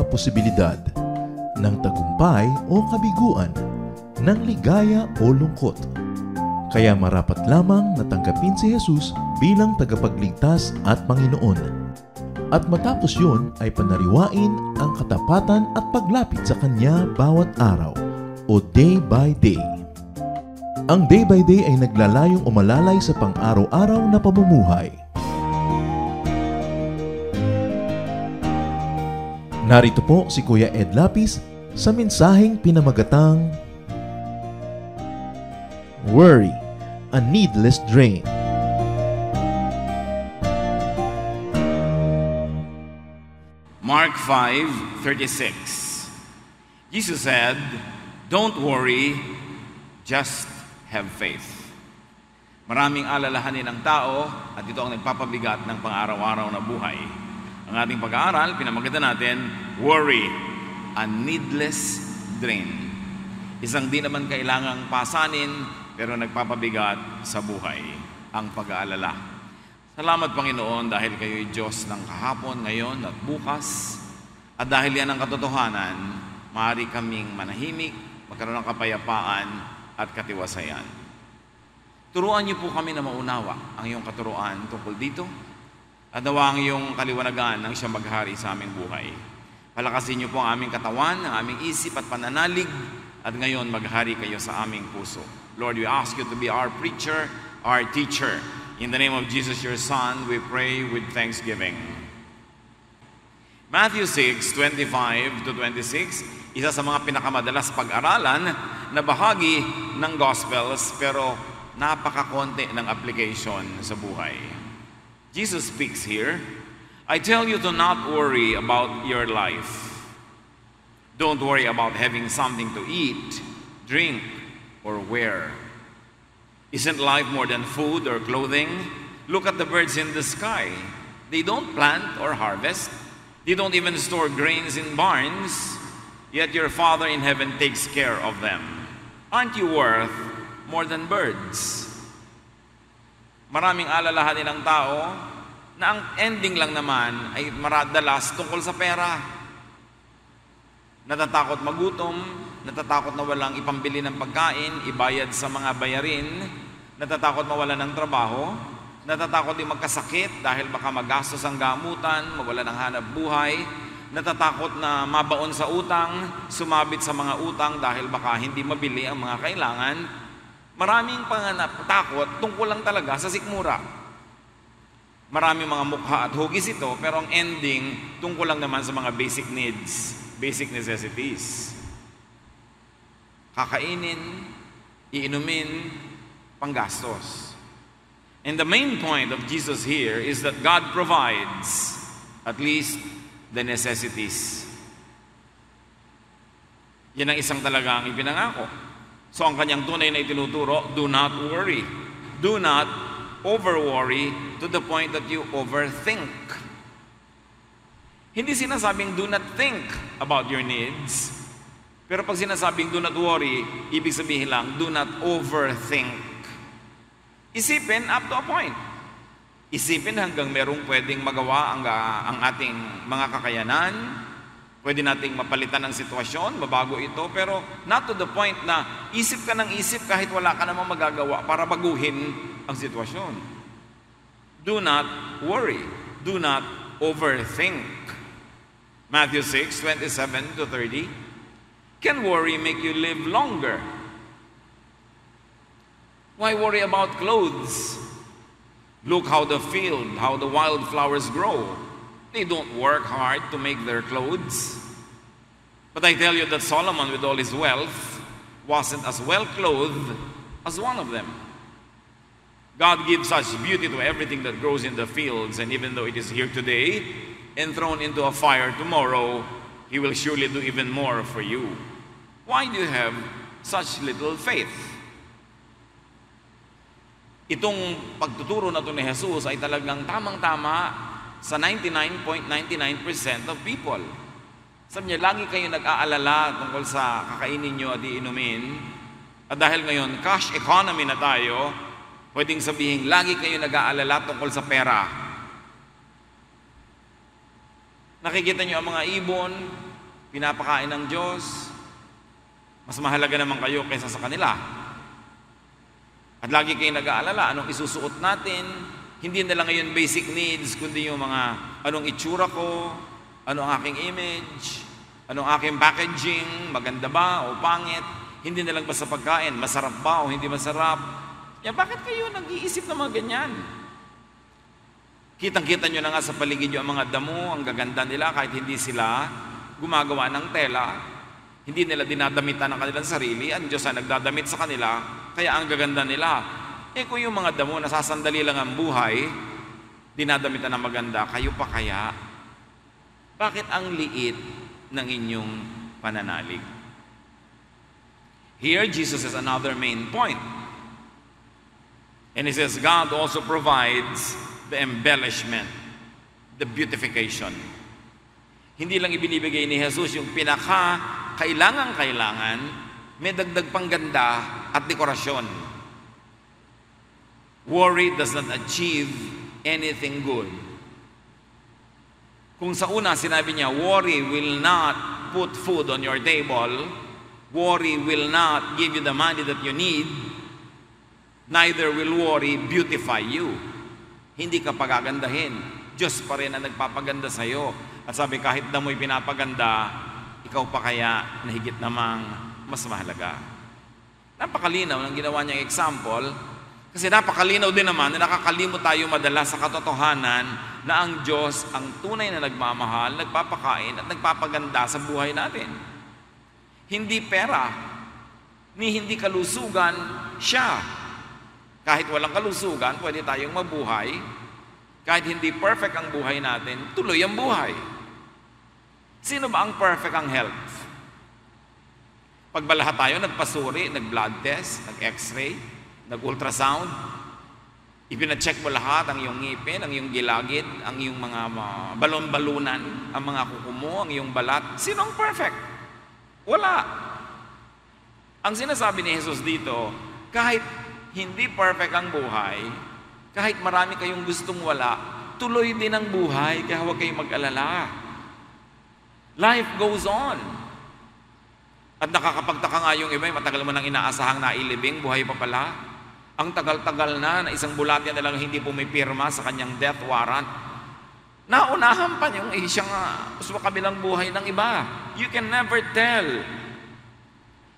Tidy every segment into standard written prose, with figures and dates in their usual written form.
posibilidad ng tagumpay o kabiguan, ng ligaya o lungkot. Kaya marapat lamang na tanggapin si Jesus bilang tagapagligtas at Panginoon. At matapos yun ay panariwain ang katapatan at paglapit sa Kanya bawat araw o day by day. Ang day by day ay naglalayong umalalay sa pang-araw-araw na pamumuhay. Narito po si Kuya Ed Lapis sa mensaheng pinamagatang Worry, a Needless Drain. Mark 5:36. Jesus said, "Don't worry, just have faith." Maraming alalahanin ng tao at ito ang nagpapabigat ng pang-araw-araw na buhay. Ang ating pag-aaral, pinamagatan natin, worry, a needless drain. Isang di naman kailangang pasanin, pero nagpapabigat sa buhay, ang pag-aalala. Salamat Panginoon dahil kayo'y Diyos ng kahapon, ngayon at bukas. At dahil yan ang katotohanan, maaari kaming manahimik, magkaroon ng kapayapaan at katiwasayan. Turuan niyo po kami na maunawa ang iyong katuruan tungkol dito. At nawa ang iyong kaliwanagan ng siyang maghari sa aming buhay. Palakasin niyo po ang aming katawan, ang aming isip at pananalig, at ngayon maghari kayo sa aming puso. Lord, we ask you to be our preacher, our teacher. In the name of Jesus, your Son, we pray with thanksgiving. Matthew 6:25-26, isa sa mga pinakamadalas pag-aralan na bahagi ng Gospels, pero napakakonti ng application sa buhay. Jesus speaks here, "I tell you to not worry about your life. Don't worry about having something to eat, drink, or wear. Isn't life more than food or clothing? Look at the birds in the sky. They don't plant or harvest. They don't even store grains in barns. Yet your Father in heaven takes care of them. Aren't you worth more than birds?" Maraming alalahanin ng tao na ang ending lang naman ay maradalas tungkol sa pera. Natatakot magutom, natatakot na walang ipambili ng pagkain, ibayad sa mga bayarin, natatakot mawalan ng trabaho, natatakot din magkasakit dahil baka magastos ang gamutan, mawala ng hanap buhay, natatakot na mabaon sa utang, sumabit sa mga utang dahil baka hindi mabili ang mga kailangan. Maraming takot tungkol lang talaga sa sikmura. Maraming mga mukha at hugis ito, pero ang ending tungkol lang naman sa mga basic needs, basic necessities. Kakainin, iinumin, panggastos. And the main point of Jesus here is that God provides at least the necessities. Yan ang isang talagang ipinangako. So ang kanyang tunay na itinuturo, do not worry. Do not over-worry to the point that you overthink. Hindi sinasabing do not think about your needs. Pero pag sinasabing do not worry, ibig sabihin lang, do not overthink. Isipin up to a point. Isipin hanggang merong pwedeng magawa ang ating mga kakayanan. Pwede nating mapalitan ng sitwasyon, mabago ito, pero not to the point na isip ka ng isip kahit wala ka namang magagawa para baguhin ang sitwasyon. Do not worry. Do not overthink. Matthew 6:27-30. Can worry make you live longer? Why worry about clothes? Look how the wildflowers grow. They don't work hard to make their clothes. But I tell you that Solomon, with all his wealth, wasn't as well clothed as one of them. God gives such beauty to everything that grows in the fields, and even though it is here today and thrown into a fire tomorrow, He will surely do even more for you. Why do you have such little faith? Itong pagtuturo na ito ni Jesus ay talagang tamang-tama sa 99.99% of people. Sabi niya, lagi kayo nag-aalala tungkol sa kakainin nyo at iinumin. At dahil ngayon, cash economy na tayo, pwedeng sabihin, lagi kayo nag-aalala tungkol sa pera. Nakikita nyo ang mga ibon, pinapakain ng Diyos, mas mahalaga naman kayo kaysa sa kanila. At lagi kayo nag-aalala, anong isusuot natin? Hindi na lang ngayon basic needs, kundi yung mga anong itsura ko, ano ang aking image, anong aking packaging, maganda ba o pangit. Hindi na lang basta pagkain, masarap ba o hindi masarap. Bakit kayo nag-iisip ng mga ganyan? Kitang-kita nyo na nga sa paligid nyo ang mga damo, ang gaganda nila kahit hindi sila gumagawa ng tela. Hindi nila dinadamitan ng kanilang sarili. Ang Diyos ang nagdadamit sa kanila, kaya ang gaganda nila. Kung yung mga damo, nasasandali lang ang buhay, dinadamitan ng maganda, kayo pa kaya? Bakit ang liit ng inyong pananalig? Here, Jesus has another main point. And he says, God also provides the embellishment, the beautification. Hindi lang ibinibigay ni Jesus yung pinaka-kailangan, may dagdag pang ganda at dekorasyon. Worry does not achieve anything good. Kung sa una sinabi niya, worry will not put food on your table, worry will not give you the money that you need, neither will worry beautify you. Hindi ka pagagandahin. Diyos pa rin ang nagpapaganda sa iyo. At sabi, kahit na mo'y pinapaganda, ikaw pa kaya na higit namang mas mahalaga. Napakalinaw ng ginawa niyang example, kasi napakalinaw din naman na nakakalimot tayo madalas sa katotohanan na ang Diyos ang tunay na nagmamahal, nagpapakain at nagpapaganda sa buhay natin. Hindi pera, ni hindi kalusugan, siya. Kahit walang kalusugan, pwede tayong mabuhay. Kahit hindi perfect ang buhay natin, tuloy ang buhay. Sino ba ang perfect ang health? Pagbalahat tayo, nagpasuri, nag-blood test, nag-x-ray, nag-ultrasound, ipinacheck mo lahat, ang iyong ngipin, ang iyong gilagid, ang iyong mga balon-balunan, ang mga kuko mo, ang iyong balat. Sino ang perfect? Wala. Ang sinasabi ni Jesus dito, kahit hindi perfect ang buhay, kahit marami kayong gustong wala, tuloy din ang buhay, kaya huwag kayong mag-alala. Life goes on. At nakakapagtaka nga yung iba, matagal mo nang inaasahang nailibing, buhay pa pala. Ang tagal-tagal na isang bulatya na lang hindi pumipirma sa kanyang death warrant. Naunahan pa yung siyang sa kabilang buhay ng iba. You can never tell.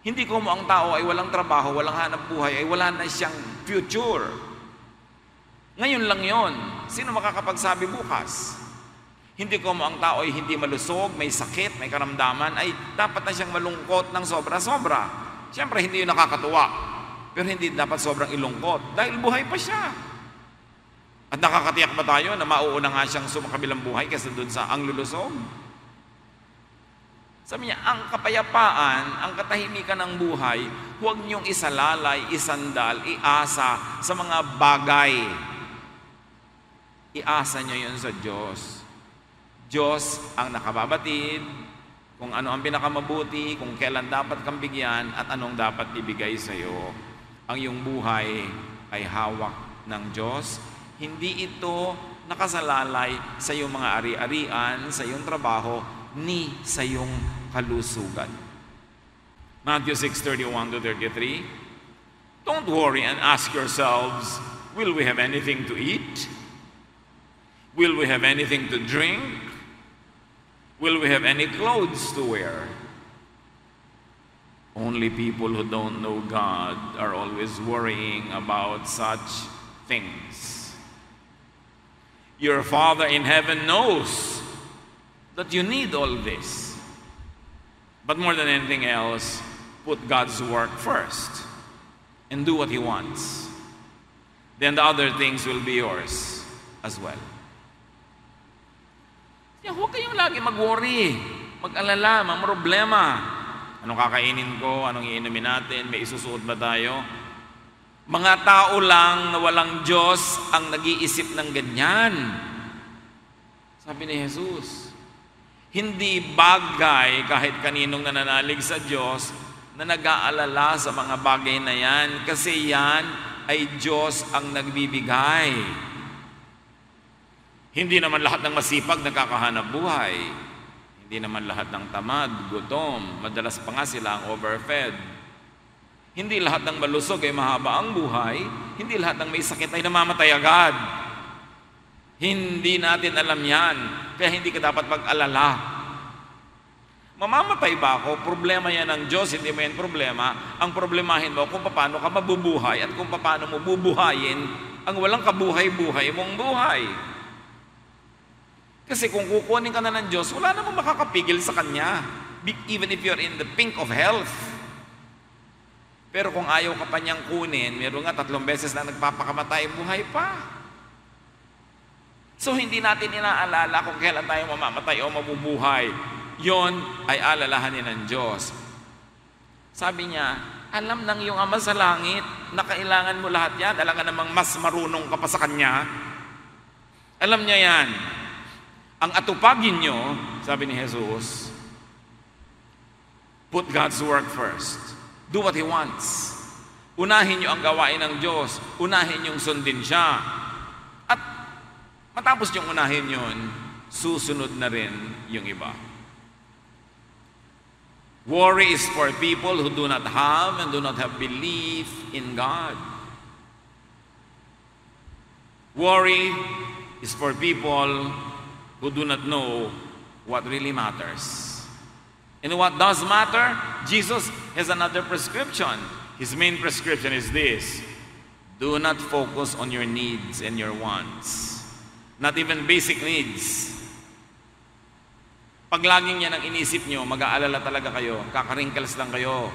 Hindi ko mo ang tao ay walang trabaho, walang hanap buhay, ay wala na siyang future. Ngayon lang yon. Sino makakapagsabi bukas? Hindi ko mo ang tao ay hindi malusog, may sakit, may karamdaman, ay dapat na siyang malungkot ng sobra-sobra. Siyempre, hindi yun nakakatuwa. Pero hindi dapat sobrang ilungkot dahil buhay pa siya. At nakakatiyak ba tayo na mauuna nga siyang sumakabilang buhay kaysa dun sa ang lulusog? Sabi niya, ang kapayapaan, ang katahimikan ng buhay, huwag niyong isalalay, isandal, iasa sa mga bagay. Iasa niyo yun sa Diyos. Diyos ang nakababatid, kung ano ang pinakamabuti, kung kailan dapat kang bigyan, at anong dapat ibigay sa iyo. Ang iyong buhay ay hawak ng Diyos. Hindi ito nakasalalay sa iyong mga ari-arian, sa iyong trabaho, ni sa iyong kalusugan. Matthew 6:31-33. Don't worry and ask yourselves, will we have anything to eat? Will we have anything to drink? Will we have any clothes to wear? Only people who don't know God are always worrying about such things. Your Father in heaven knows that you need all this. But more than anything else, put God's work first and do what He wants. Then the other things will be yours as well. Huwag kayong lagi mag-worry, mag-alala, problema. Anong kakainin ko? Anong iinumin natin? May isusuot ba tayo? Mga tao lang na walang Diyos ang nag-iisip ng ganyan. Sabi ni Jesus, hindi bagay kahit kaninong nananalig sa Diyos na nag-aalala sa mga bagay na yan, kasi yan ay Diyos ang nagbibigay. Hindi naman lahat ng masipag nagkakahanap buhay. Hindi naman lahat ng tamad, gutom, madalas pa nga sila ang overfed. Hindi lahat ng malusog ay mahaba ang buhay, hindi lahat ng may sakit ay namamatay agad. Hindi natin alam yan, kaya hindi ka dapat mag-alala. Mamamatay ba ako? Problema yan ng Diyos, hindi mo yan problema. Ang problemahin mo kung paano ka mabubuhay at kung paano mo bubuhayin ang walang kabuhay-buhay mong buhay. Kasi kung kukunin ka na ng Diyos, wala namang makakapigil sa Kanya. Even if you're in the pink of health. Pero kung ayaw ka pa niyang kunin, meron nga 3 beses na nagpapakamatay, buhay pa. So hindi natin inaalala kung kailan tayo mamamatay o mabubuhay. Yon ay alalahanin ng Diyos. Sabi niya, alam ng iyong Ama sa langit na kailangan mo lahat yan. Alam ka namang mas marunong ka pa sa Kanya. Alam niya yan. Ang atupagin nyo, sabi ni Jesus, put God's work first. Do what He wants. Unahin nyo ang gawain ng Diyos. Unahin yung sundin siya. At matapos yung unahin yun, susunod na rin yung iba. Worry is for people who do not have and do not have belief in God. Worry is for people who do not know what really matters. And what does matter? Jesus has another prescription. His main prescription is this: do not focus on your needs and your wants. Not even basic needs. Pag laging yan ang inisip nyo, mag-aalala talaga kayo, kakarinkles lang kayo.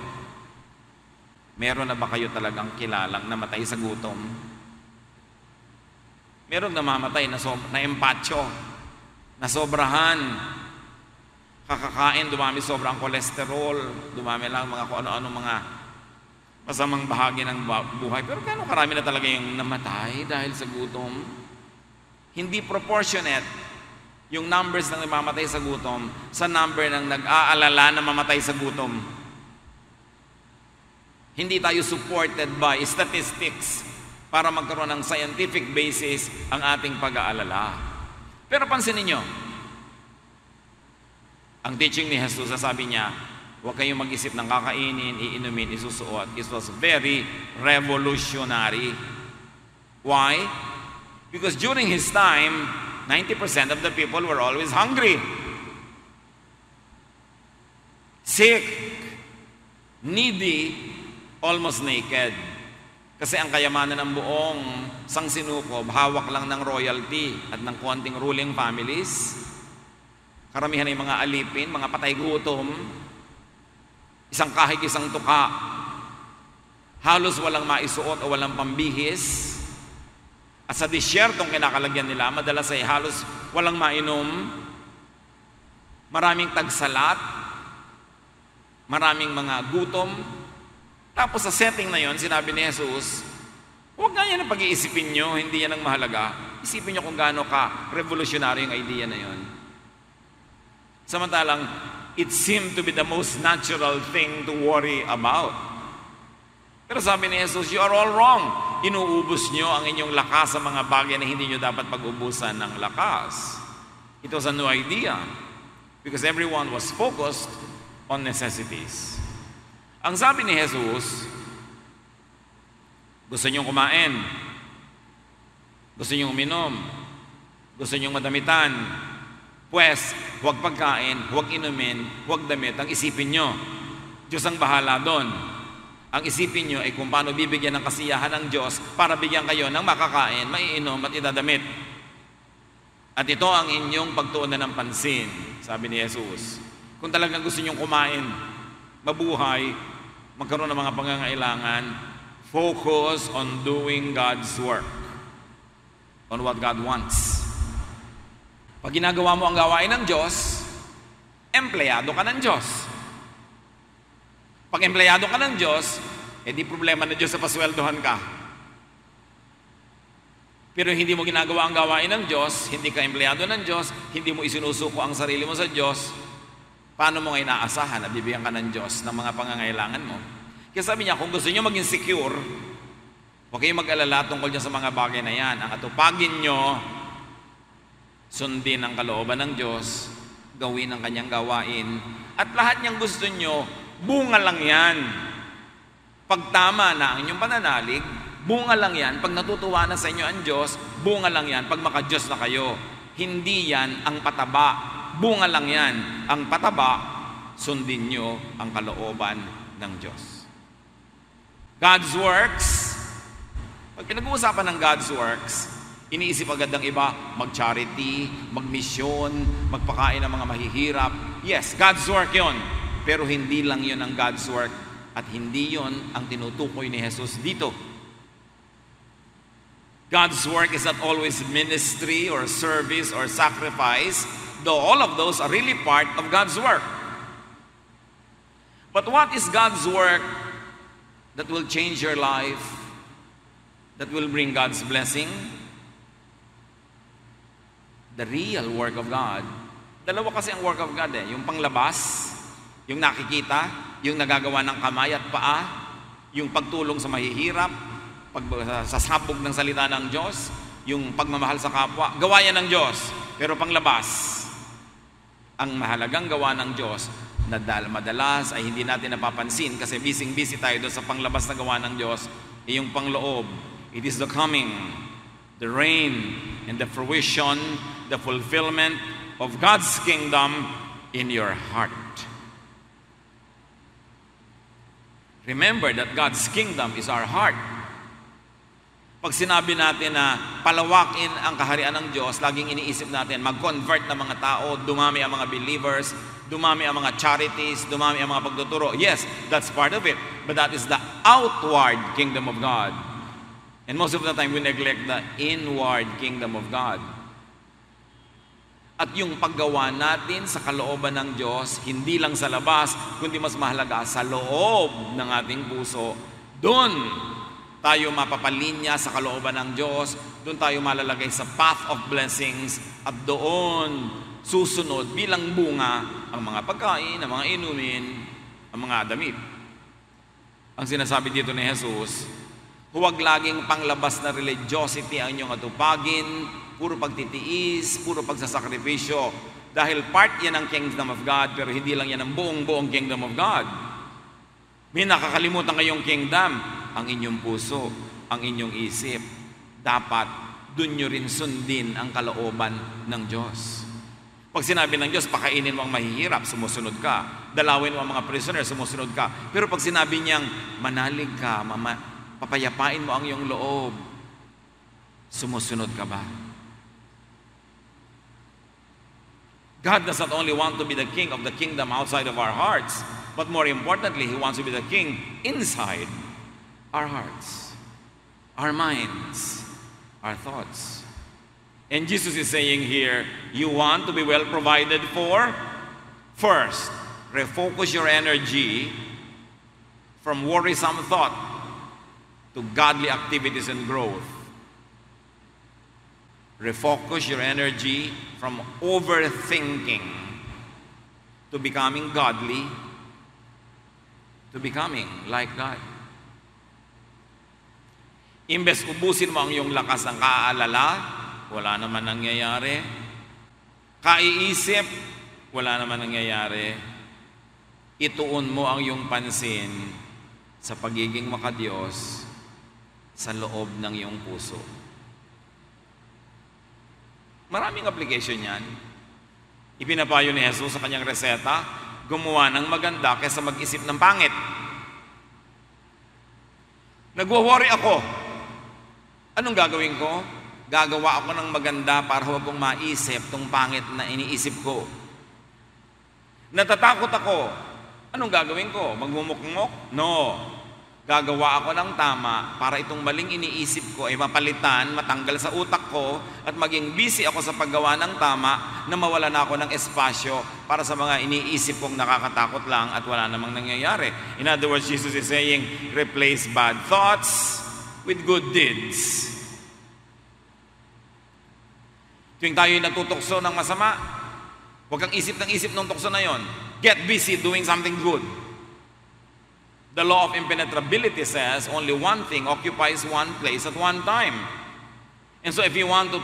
Meron na ba kayo talagang kilalang namatay sa gutom? Meron namamatay na empacho, na sobrahan. Kakakain, dumami sobrang kolesterol, dumami lang mga kung ano-ano mga masamang bahagi ng buhay. Pero gano'ng karami na talaga yung namatay dahil sa gutom? Hindi proportionate yung numbers ng namamatay sa gutom sa number ng nag-aalala na mamatay sa gutom. Hindi tayo supported by statistics para magkaroon ng scientific basis ang ating pag-aalala. Pero pansinin nyo, ang teaching ni Jesus, sabi niya, huwag kayong mag-isip ng kakainin, iinumin, isusuot. It was very revolutionary. Why? Because during His time, 90% of the people were always hungry, sick, needy, almost naked. Kasi ang kayamanan ng buong sangsinukob, hawak lang ng royalty at ng konting ruling families. Karamihan ay mga alipin, mga patay gutom, isang kahig, isang tuka, halos walang maisuot o walang pambihis. At sa disyertong kinakalagyan nila, madalas ay halos walang mainom, maraming tagsalat, maraming mga gutom. Tapos sa setting na yon, sinabi ni Jesus, huwag nga yan ang pag-iisipin nyo, hindi yan ang mahalaga. Isipin nyo kung gaano ka revolutionary yung idea na yon. Samantalang, it seemed to be the most natural thing to worry about. Pero sabi ni Jesus, you are all wrong. Inuubos nyo ang inyong lakas sa mga bagay na hindi nyo dapat pag-ubusan ng lakas. It was a new idea because everyone was focused on necessities. Ang sabi ni Jesus, gusto nyo kumain, gusto nyo uminom, gusto nyo madamitan, pues, huwag pagkain, huwag inumin, huwag damit. Ang isipin nyo, Diyos ang bahala doon. Ang isipin nyo ay kung paano bibigyan ng kasiyahan ng Diyos para bigyan kayo ng makakain, maiinom at idadamit. At ito ang inyong pagtuunan ng pansin, sabi ni Jesus. Kung talagang gusto nyong kumain, mabuhay, magkaroon ng mga pangangailangan, focus on doing God's work, on what God wants. Pag ginagawa mo ang gawain ng Diyos, empleyado ka ng Diyos. Pag empleyado ka ng Diyos, di problema na Diyos sa pasweldohan ka. Pero hindi mo ginagawa ang gawain ng Diyos, hindi ka empleyado ng Diyos, hindi mo isinusuko ang sarili mo sa Diyos, paano mo nga inaasahan na bibigyan ka ng Diyos ng mga pangangailangan mo? Kaya sabi niya, kung gusto niyo maging secure, huwag kayong mag-alala tungkol dyan sa mga bagay na yan. Ang atupagin nyo, sundin ang kalooban ng Diyos, gawin ang kanyang gawain. At lahat niyang gusto nyo, bunga lang yan. Pag tama na ang inyong pananalig, bunga lang yan. Pag natutuwa na sa inyo ang Diyos, bunga lang yan. Pag maka-Diyos na kayo, hindi yan ang pataba. Bunga lang yan. Ang pataba, sundin nyo ang kalooban ng Diyos. God's works, pag pinag-uusapan ng God's works, iniisip agad ng iba, mag-charity, mag-mission, magpakain ng mga mahihirap. Yes, God's work yon. Pero hindi lang yon ang God's work at hindi yon ang tinutukoy ni Jesus dito. God's work is not always ministry or service or sacrifice, though all of those are really part of God's work. But what is God's work that will change your life, that will bring God's blessing? The real work of God. Dalawa kasi ang work of God eh. Yung panglabas, yung nakikita, yung nagagawa ng kamay at paa, yung pagtulong sa mahihirap, pagsasabog ng salita ng Diyos, yung pagmamahal sa kapwa, gawa yan ng Diyos. Pero panglabas, ang mahalagang gawa ng Diyos, na madalas ay hindi natin napapansin kasi busy tayo doon sa panglabas na gawa ng Diyos, yung pangloob. It is the coming, the reign, and the fruition, the fulfillment of God's kingdom in your heart. Remember that God's kingdom is our heart. Pag sinabi natin na palawakin ang kaharian ng Diyos, laging iniisip natin, mag-convert na mga tao, dumami ang mga believers, dumami ang mga charities, dumami ang mga pagtuturo. Yes, that's part of it. But that is the outward kingdom of God. And most of the time, we neglect the inward kingdom of God. At yung paggawa natin sa kalooban ng Diyos, hindi lang sa labas, kundi mas mahalaga sa loob ng ating puso. Doon tayo mapapalinya sa kalooban ng Diyos, doon tayo malalagay sa path of blessings, at doon susunod bilang bunga ang mga pagkain, ang mga inumin, ang mga damit. Ang sinasabi dito ni Jesus, huwag laging panglabas na religiosity ang inyong atupagin, puro pagtitiis, puro pagsasakripisyo. Dahil part yan ng kingdom of God, pero hindi lang yan ang buong kingdom of God. May nakakalimutan kayong kingdom, ang inyong puso, ang inyong isip. Dapat dun nyo rin sundin ang kalooban ng Diyos. Pag sinabi ng Diyos, pakainin mo ang mahihirap, sumusunod ka. Dalawin mo ang mga prisoner, sumusunod ka. Pero pag sinabi niyang, manalig ka, papayapain mo ang iyong loob, sumusunod ka ba? God does not only want to be the king of the kingdom outside of our hearts, but more importantly, He wants to be the king inside our hearts, our minds, our thoughts. And Jesus is saying here, you want to be well provided for? First, refocus your energy from worrisome thought to godly activities and growth. Refocus your energy from overthinking to becoming godly, to becoming like God. Imbes ubusin mo ang iyong lakas ng kaaalala, wala naman nangyayari. Kaiisip, wala naman nangyayari. Ituon mo ang iyong pansin sa pagiging makadiyos sa loob ng iyong puso. Maraming application yan. Ipinapayo ni Jesus sa kanyang reseta, gumawa ng maganda kaysa mag-isip ng pangit. Nagwo-worry ako. Anong gagawin ko? Gagawa ako ng maganda para huwag kong maisip tong pangit na iniisip ko. Natatakot ako. Anong gagawin ko? Magmumukmok? No. Gagawa ako ng tama para itong maling iniisip ko ay mapalitan, matanggal sa utak ko, at maging busy ako sa paggawa ng tama na mawala na ako ng espasyo para sa mga iniisip kong nakakatakot lang at wala namang nangyayari. In other words, Jesus is saying, replace bad thoughts with good deeds. Tuwing tayo'y natutokso ng masama, huwag kang isip ng isip ng tukso na yon. Get busy doing something good. The law of impenetrability says only one thing occupies one place at one time. And so if you want to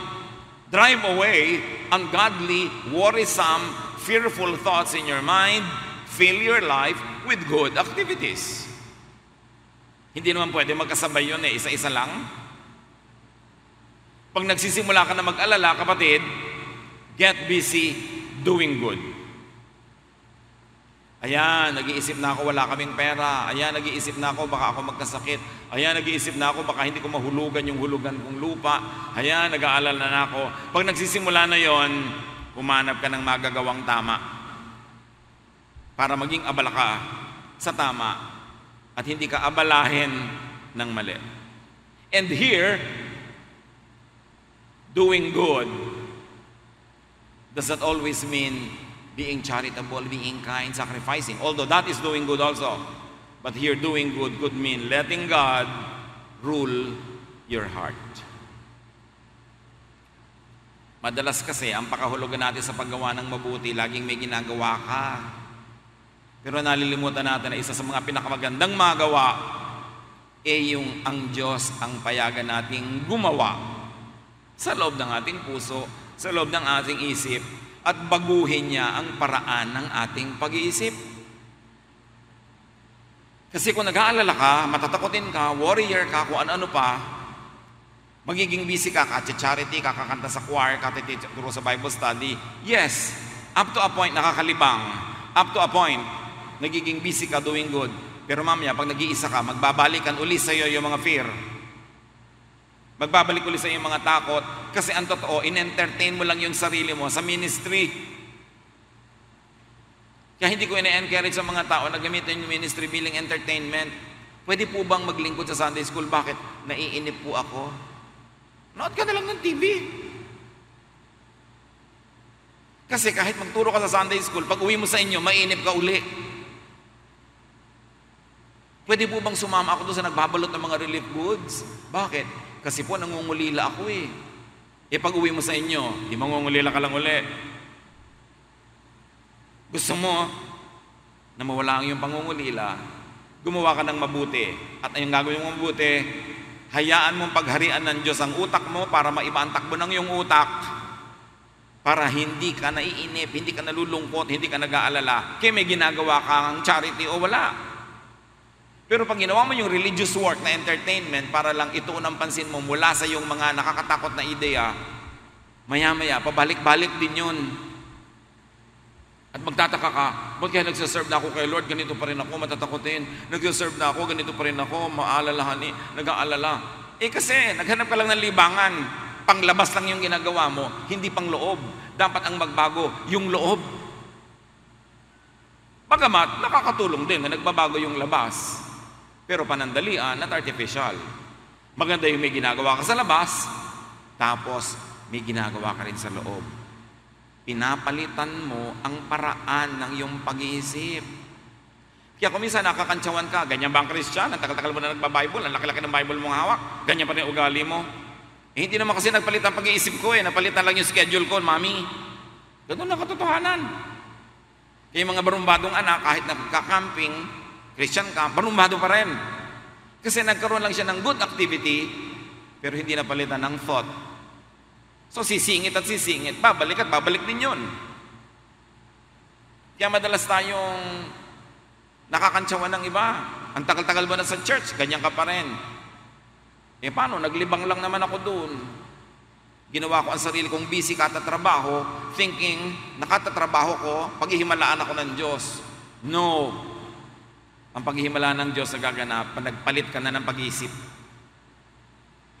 drive away ungodly, worrisome fearful thoughts in your mind, fill your life with good activities. Hindi naman pwede magkasabay yun isa-isa lang. Pag nagsisimula ka na mag-alala, kapatid, get busy doing good. Ayan, nag-iisip na ako, wala kaming pera. Ayan, nag-iisip na ako, baka ako magkasakit. Ayan, nag-iisip na ako, baka hindi ko mahulugan yung hulugan kong lupa. Ayan, nag-aalala na ako. Pag nagsisimula na yon, humanap ka ng magagawang tama para maging abala ka sa tama at hindi ka abalahin ng mali. And here, doing good does not always mean being charitable, being kind, sacrificing. Although that is doing good also. But here, doing good could mean letting God rule your heart. Madalas kasi, ang pakahulugan natin sa paggawa ng mabuti, laging may ginagawa ka. Pero nalilimutan natin na isa sa mga pinakamagandang magawa yung ang Diyos ang payagan nating gumawa sa loob ng ating puso, sa loob ng ating isip, at baguhin niya ang paraan ng ating pag-iisip. Kasi kung nag-aalala ka, matatakotin ka, warrior ka, kung ano-ano pa, magiging busy ka, charity, kakakanta sa choir, kakatuturo sa Bible study. Yes, up to a point nakakalibang. Up to a point, nagiging busy ka doing good. Pero mamaya, pag nag-iisa ka, magbabalikan uli sa iyo yung mga fear. Magbabalik ulit sa iyong mga takot kasi ang totoo, in-entertain mo lang yung sarili mo sa ministry. Kaya hindi ko ina-encourage sa mga tao na gamitin yung ministry bilang entertainment. Pwede po bang maglingkod sa Sunday School? Bakit? Naiinip po ako. Nood ka na lang ng TV. Kasi kahit magturo ka sa Sunday School, pag uwi mo sa inyo, mainip ka uli. Pwede po bang sumama ako doon sa nagbabalot ng mga relief goods? Bakit? Kasi po nangungulila ako pag uwi mo sa inyo, di mangungulila ka lang uli. Gusto mo na mawala ang iyong pangungulila, gumawa ka ng mabuti. At ang gagawin mong mabuti, hayaan mong pagharian ng Diyos ang utak mo para maiba ang takbo ng iyong utak. Para hindi ka naiinip, hindi ka nalulungkot, hindi ka nag-aalala. Kaya may ginagawa kang charity o wala. Pero pag ginawa mo yung religious work na entertainment para lang ituon ang pansin mo mula sa yung mga nakakatakot na ideya, maya-maya, pabalik-balik din yun. At magtataka ka, ba't kaya nagsaserve na ako kay Lord, ganito pa rin ako, matatakotin. Nagsaserve na ako, ganito pa rin ako, maalalahan nag-aalala. Kasi naghanap ka lang ng libangan. Panglabas lang yung ginagawa mo, hindi pang loob. Dapat ang magbago, yung loob. Bagamat, nakakatulong din na nagbabago yung labas. Pero panandalian at artificial. Maganda yung may ginagawa ka sa labas, tapos may ginagawa ka rin sa loob. Pinapalitan mo ang paraan ng iyong pag-iisip. Kaya kung minsan nakakantsawan ka, ganyan ba ang Christian? Ang tagal-tagal mo na nagba-Bible, ang laki-laki ng Bible mong hawak, ganyan pa rin ugali mo. Hindi naman kasi nagpalit ang pag-iisip ko napalitan lang yung schedule ko, mami. Ganun lang katotohanan. Kaya yung mga barumbadong anak, kahit nagka-camping, Christian ka, barumbado pa rin. Kasi nagkaroon lang siya ng good activity, pero hindi napalitan ng thought. So sisingit at sisingit, babalik at babalik din yun. Kaya madalas tayong nakakantsawan ng iba. Ang tagal-tagal mo na sa church, ganyan ka pa rin. Paano? Naglibang lang naman ako doon. Ginawa ko ang sarili kong busy katatrabaho, thinking nakatatrabaho ko, paghihimalaan ako ng Diyos. No. Ang paghihimalaan ng Diyos na gaganap, nagpalit ka na ng pag-iisip.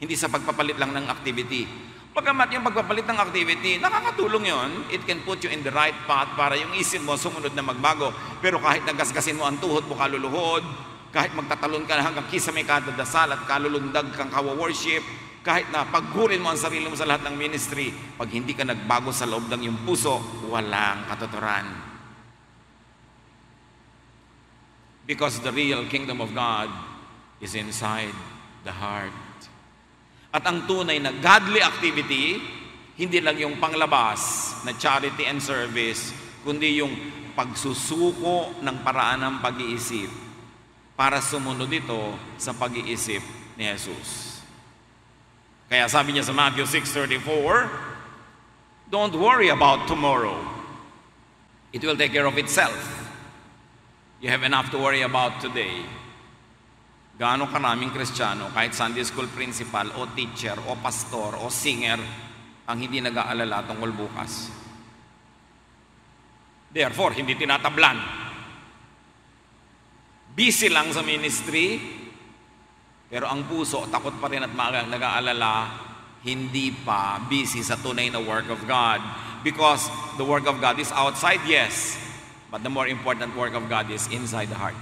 Hindi sa pagpapalit lang ng activity. Pagkamat yung pagpapalit ng activity, nakakatulong yon. It can put you in the right path para yung isip mo sumunod na magbago. Pero kahit nagasgasin mo ang tuhod mo kaluluhod, kahit magtatalon ka na hanggang kisame kadadasal at kalulundag kang kawa-worship, kahit na paggurin mo ang sarili mo sa lahat ng ministry, pag hindi ka nagbago sa loob ng iyong puso, walang katuturan. Because the real kingdom of God is inside the heart. At ang tunay na godly activity, hindi lang yung panglabas na charity and service, kundi yung pagsusuko ng paraan ng pag-iisip para sumunod ito sa pag-iisip ni Jesus. Kaya sabi niya sa Matthew 6:34, don't worry about tomorrow. It will take care of itself. You have enough to worry about today. Gaano karaming Kristiyano, kahit Sunday school principal, o teacher, o pastor, o singer, ang hindi nag-aalala tungkol bukas. Therefore, hindi tinatablan. Busy lang sa ministry, pero ang puso, takot pa rin at nag-aalala, hindi pa busy sa tunay na work of God. Because the work of God is outside, yes, but the more important work of God is inside the heart.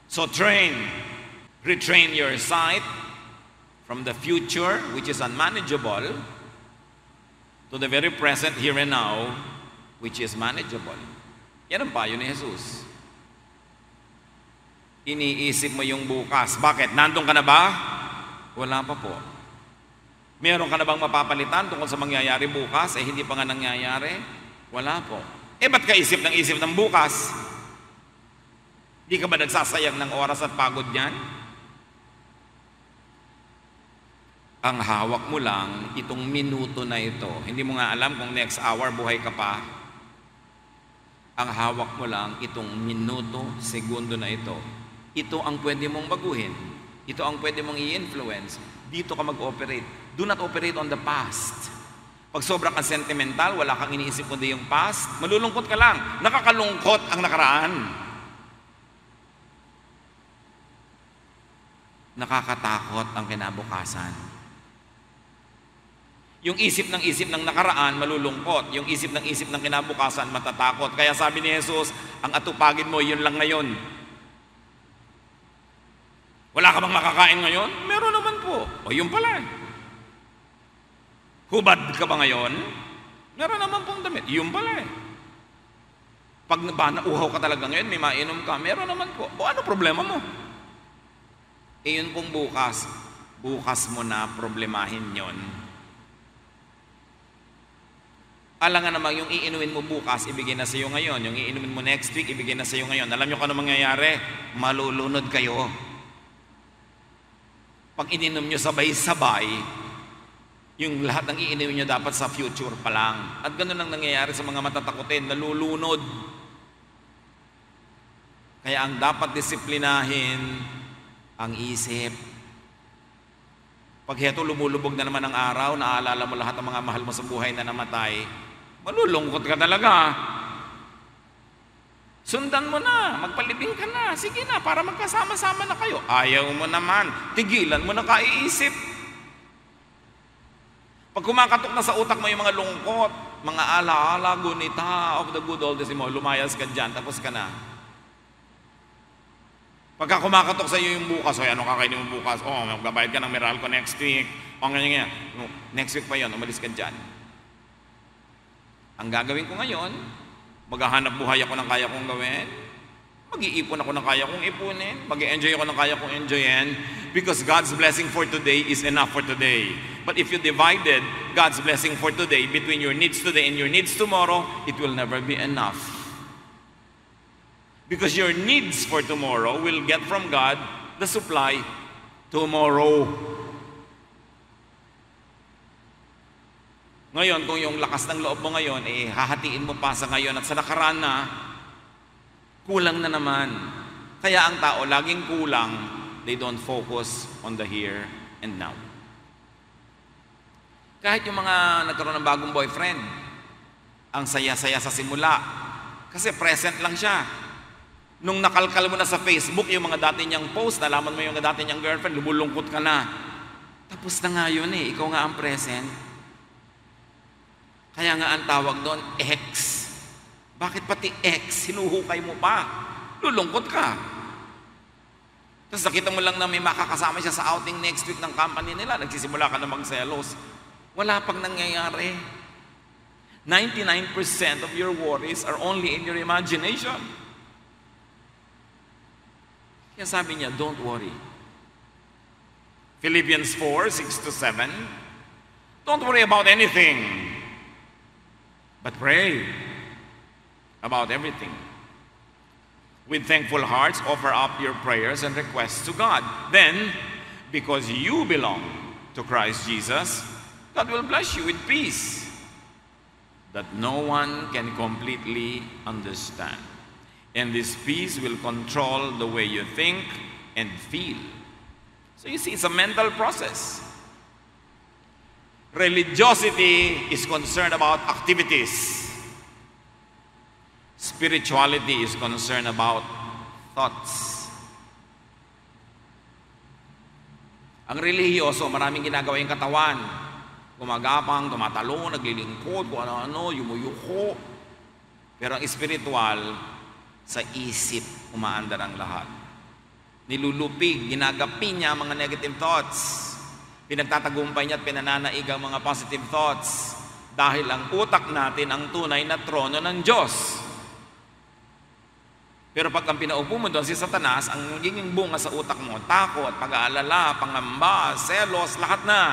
So retrain your sight from the future, which is unmanageable, to the very present here and now, which is manageable. Yan ang payo ni Jesus. Iniisip mo yung bukas. Bakit? Nandun ka na ba? Wala pa po. Meron ka na bang mapapalitan tungkol sa mangyayari bukas? Hindi pa nga nangyayari. Wala po. Ba't ka isip ng bukas? Di ka ba nagsasayang ng oras at pagod yan? Ang hawak mo lang, itong minuto na ito. Hindi mo nga alam kung next hour buhay ka pa. Ang hawak mo lang, itong minuto, segundo na ito. Ito ang pwede mong baguhin. Ito ang pwede mong i-influence. Dito ka mag-operate. Do not operate on the past. Pag sobra kang sentimental, wala kang iniisip kundi yung past, malulungkot ka lang. Nakakalungkot ang nakaraan. Nakakatakot ang kinabukasan. Yung isip ng nakaraan, malulungkot. Yung isip ng kinabukasan, matatakot. Kaya sabi ni Jesus, ang atupagin mo, yun lang ngayon. Wala ka bang makakain ngayon? Meron naman po. O yun pala. Hubad ka ba ngayon? Meron naman pong damit. Yun pala. Pag nauhaw ka talaga ngayon, may mainom ka, meron naman po. O ano problema mo? Yun pong bukas. Bukas mo na problemahin yon. Alam nga naman, yung iinumin mo bukas, ibigay na sa iyo ngayon. Yung iinumin mo next week, ibigay na sa iyo ngayon. Alam nyo kung ano mangyayari? Malulunod kayo. Pag ininom nyo sabay-sabay, yung lahat ng iinumin nyo dapat sa future pa lang. At ganun ang nangyayari sa mga matatakutin, nalulunod. Kaya ang dapat disiplinahin, ang isip. Pag heto lumulubog na naman ang araw, naaalala mo lahat ng mga mahal mo sa buhay na namatay, malulungkot ka talaga. Sundan mo na, magpalibing ka na, sige na, para magkasama-sama na kayo. Ayaw mo naman, tigilan mo na kaiisip. Pag kumakatok na sa utak mo yung mga lungkot, mga alaala, gunita of the good old days mo, lumayas ka dyan, tapos ka na. Pagka kumakatok sa iyo yung bukas, ano kakainin mo bukas? Magbabayad ka ng Meralco next week. Ganyan. Next week pa yun, umalis ka dyan. Ang gagawin ko ngayon, maghahanap buhay ako ng kaya kong gawin. Mag-iipon ako ng kaya kong ipunin. Mag-enjoy ako ng kaya kong enjoyin. Because God's blessing for today is enough for today. But if you divided God's blessing for today between your needs today and your needs tomorrow, it will never be enough. Because your needs for tomorrow will get from God the supply tomorrow. Ngayon, kung yung lakas ng loob mo ngayon, hahatiin mo pa sa ngayon at sa nakaraan na, kulang na naman. Kaya ang tao, laging kulang, they don't focus on the here and now. Kahit yung mga nagkaroon ng bagong boyfriend, ang saya-saya sa simula, kasi present lang siya. Nung nakalkal mo na sa Facebook yung mga dati niyang post, nalaman mo yung dati niyang girlfriend, lumulungkot ka na. Tapos na nga yun ikaw nga ang present. Kaya nga ang tawag doon, X. Bakit pati X? Hinuhukay mo pa. Lulungkot ka. Tapos nakita mo lang na may makakasama siya sa outing next week ng company nila. Nagsisimula ka na magselos. Wala pang nangyayari. 99% of your worries are only in your imagination. Kaya sabi niya, don't worry. Philippians 4:6-7. Don't worry about anything, but pray about everything. With thankful hearts, offer up your prayers and requests to God. Then, because you belong to Christ Jesus, God will bless you with peace that no one can completely understand. And this peace will control the way you think and feel. So you see, it's a mental process. Religiosity is concerned about activities. Spirituality is concerned about thoughts. Ang relihiyoso, maraming ginagawa yung katawan. Gumagapang, tumatalo, naglilingkod, kung ano-ano, yumuyuko. Pero ang spiritual, sa isip umaandar ang lahat. Nilulupig, ginagapi niya ang mga negative thoughts. Pinagtatagumpay niya at pinananaig ang mga positive thoughts. Dahil ang utak natin ang tunay na trono ng Diyos. Pero pag ang pinaupo mo doon si Satanas, ang nagiging bunga sa utak mo, takot, pag-aalala, pangamba, selos, lahat na.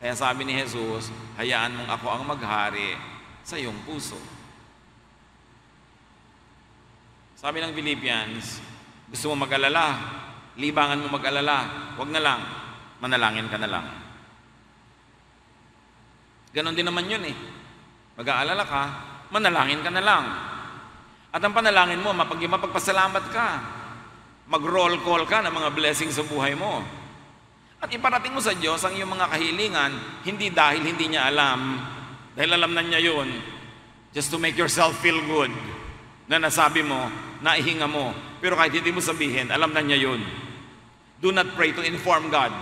Kaya sabi ni Jesus, hayaan mong ako ang maghari sa iyong puso. Sabi ng Philippians, gusto mo mag-alala, libangan mo mag-alala, huwag na lang, manalangin ka na lang. Ganon din naman yun eh. Mag-aalala ka, manalangin ka na lang. At ang panalangin mo, mapagpasalamat ka. Mag-roll call ka ng mga blessings sa buhay mo. At iparating mo sa Diyos ang iyong mga kahilingan, hindi dahil hindi niya alam, dahil alam na niya yun, just to make yourself feel good, na nasabi mo, naihinga mo, pero kahit hindi mo sabihin, alam na niya yun. Do not pray to inform God.